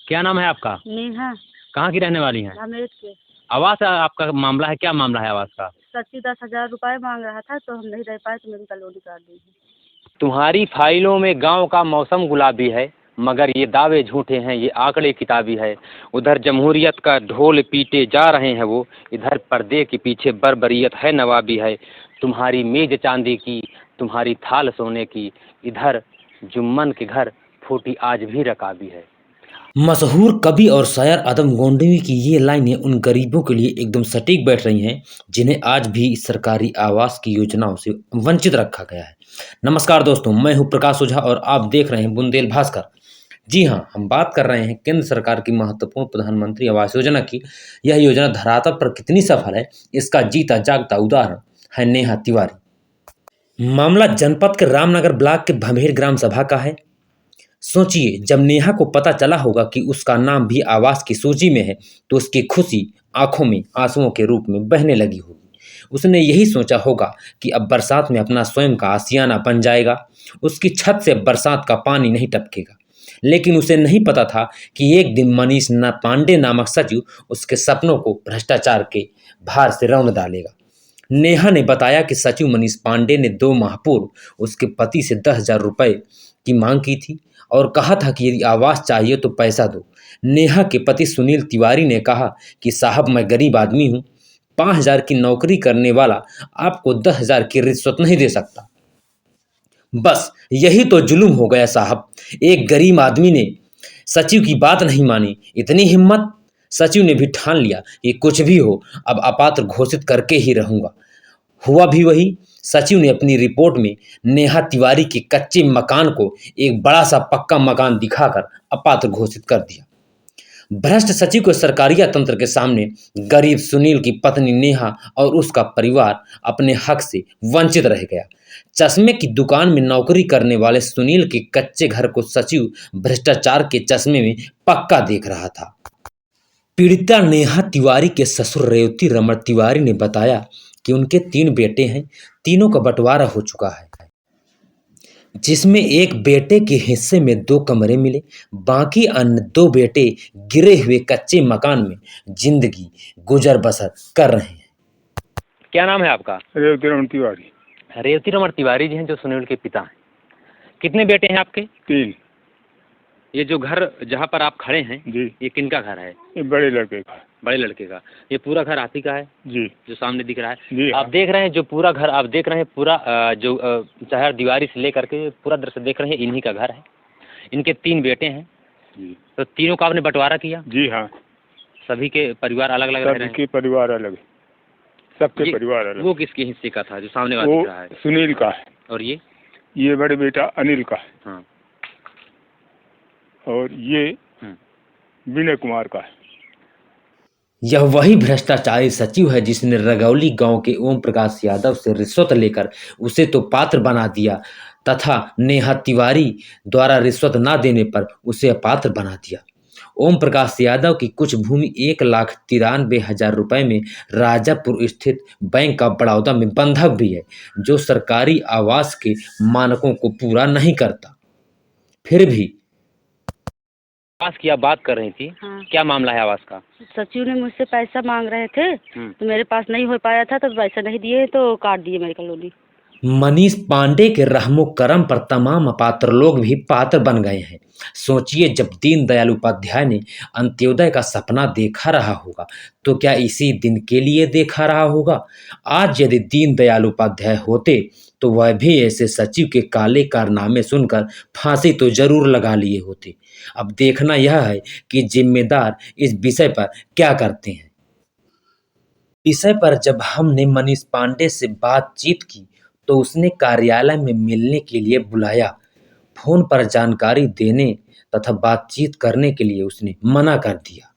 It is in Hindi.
क्या नाम है आपका? नेहा। कहाँ की रहने वाली हैं? अमेर के। आवास आपका मामला है, क्या मामला है आवास का? सच्ची 10,000 रुपए मांग रहा था तो हम नहीं रह पाए तो मेरी कॉलोनी काट दी। तुम्हारी फाइलों में गांव का मौसम गुलाबी है, मगर ये दावे झूठे हैं, ये आंकड़े किताबी है। उधर जमहूरियत का ढोल पीटे जा रहे हैं वो, इधर पर्दे के पीछे बर्बरियत है, नवाबी है। तुम्हारी मेज चांदी की, तुम्हारी थाल सोने की, इधर जुम्मन के घर फूटी आज भी रकाबी है। मशहूर कवि और शायर आदम गोंडवी की ये लाइनें उन गरीबों के लिए एकदम सटीक बैठ रही हैं जिन्हें आज भी सरकारी आवास की योजनाओं से वंचित रखा गया है। नमस्कार दोस्तों, मैं हूं प्रकाश ओझा और आप देख रहे हैं बुंदेल भास्कर। जी हां, हम बात कर रहे हैं केंद्र सरकार की महत्वपूर्ण प्रधानमंत्री आवास योजना की। यह योजना धरातल पर कितनी सफल है, इसका जीता जागता उदाहरण है नेहा तिवारी। मामला जनपद के रामनगर ब्लॉक के भमेर ग्राम सभा का है। सोचिए, जब नेहा को पता चला होगा कि उसका नाम भी आवास की सूची में है तो उसकी खुशी आंखों में आंसुओं के रूप में बहने लगी होगी। उसने यही सोचा होगा कि अब बरसात में अपना स्वयं का आशियाना बन जाएगा, उसकी छत से बरसात का पानी नहीं टपकेगा। लेकिन उसे नहीं पता था कि एक दिन मनीष पांडे नामक सचिव उसके सपनों को भ्रष्टाचार के भार से रौंद डालेगा। नेहा ने बताया कि सचिव मनीष पांडे ने 2 माह पूर्व उसके पति से 10,000 रुपये की मांग की थी और कहा था कि यदि आवास चाहिए तो पैसा दो। नेहा के पति सुनील तिवारी ने कहा कि साहब, मैं गरीब आदमी हूँ, 5,000 की नौकरी करने वाला आपको 10,000 की रिश्वत नहीं दे सकता। बस यही तो जुल्म हो गया साहब। एक गरीब आदमी ने सचिव की बात नहीं मानी। इतनी हिम्मत! सचिव ने भी ठान लिया कि कुछ भी हो, अब अपात्र घोषित करके ही रहूंगा। हुआ भी वही। सचिव ने अपनी रिपोर्ट में नेहा तिवारी के कच्चे मकान को एक बड़ा सा पक्का मकान दिखाकर अपात्र घोषित कर दिया। भ्रष्ट सचिव के सरकारिया तंत्र के सामने गरीब सुनील की पत्नी नेहा और उसका परिवार अपने हक से वंचित रह गया। चश्मे की दुकान में नौकरी करने वाले सुनील के कच्चे घर को सचिव भ्रष्टाचार के चश्मे में पक्का देख रहा था। पीड़िता नेहा तिवारी के ससुर रेवती रमण तिवारी ने बताया कि उनके 3 बेटे हैं। तीनों का बंटवारा हो चुका है, जिसमें एक बेटे के हिस्से में 2 कमरे मिले। बाकी अन्य 2 बेटे गिरे हुए कच्चे मकान में जिंदगी गुजर बसर कर रहे हैं। क्या नाम है आपका? रेवती रमन तिवारी। रेवती रमण तिवारी जी हैं जो सुनील के पिता हैं। कितने बेटे हैं आपके? 3। ये जो घर जहाँ पर आप खड़े हैं जी, ये किनका घर है? ये बड़े लड़के का। बड़े लड़के का। ये पूरा घर आप ही का है जी, जो सामने दिख रहा है? जी आप देख रहे हैं जो पूरा घर आप देख रहे हैं, पूरा जो चाहे दीवारी से लेकर के पूरा दृश्य देख रहे हैं, इन्हीं का घर है। इनके 3 बेटे हैं। जी, तो तीनों का आपने बंटवारा किया? जी हाँ। सभी के परिवार अलग अलग रह रहे हैं? सबके परिवार अलग, सबके परिवार अलग। वो किसके हिस्से का था जो सामने वाला वो दिख रहा है? सुनील का है। और ये बड़े बेटा अनिल का है। हाँ। और ये विनय कुमार का है। यह वही भ्रष्टाचारी सचिव है जिसने रगौली गांव के ओम प्रकाश यादव से रिश्वत लेकर उसे तो पात्र बना दिया तथा नेहा तिवारी द्वारा रिश्वत न देने पर उसे अपात्र बना दिया। ओम प्रकाश यादव की कुछ भूमि 1,93,000 रुपए में राजापुर स्थित बैंक ऑफ बड़ौदा में बंधक भी है, जो सरकारी आवास के मानकों को पूरा नहीं करता। फिर भी आवास की आप बात कर रही थी। हाँ। क्या मामला है आवास का? सचिव ने मुझसे पैसा मांग रहे थे तो मेरे पास नहीं हो पाया था तो पैसा नहीं दिए तो काट दिए मेरी कॉलोनी। मनीष पांडे के रहमो करम पर तमाम अपात्र लोग भी पात्र बन गए हैं। सोचिए, जब दीनदयाल उपाध्याय ने अंत्योदय का सपना देखा रहा होगा तो क्या इसी दिन के लिए देखा रहा होगा? आज यदि दीनदयाल उपाध्याय होते तो वह भी ऐसे सचिव के काले कारनामे सुनकर फांसी तो जरूर लगा लिए होते। अब देखना यह है कि जिम्मेदार इस विषय पर क्या करते हैं। विषय पर जब हमने मनीष पांडे से बातचीत की तो उसने कार्यालय में मिलने के लिए बुलाया। फोन पर जानकारी देने तथा बातचीत करने के लिए उसने मना कर दिया।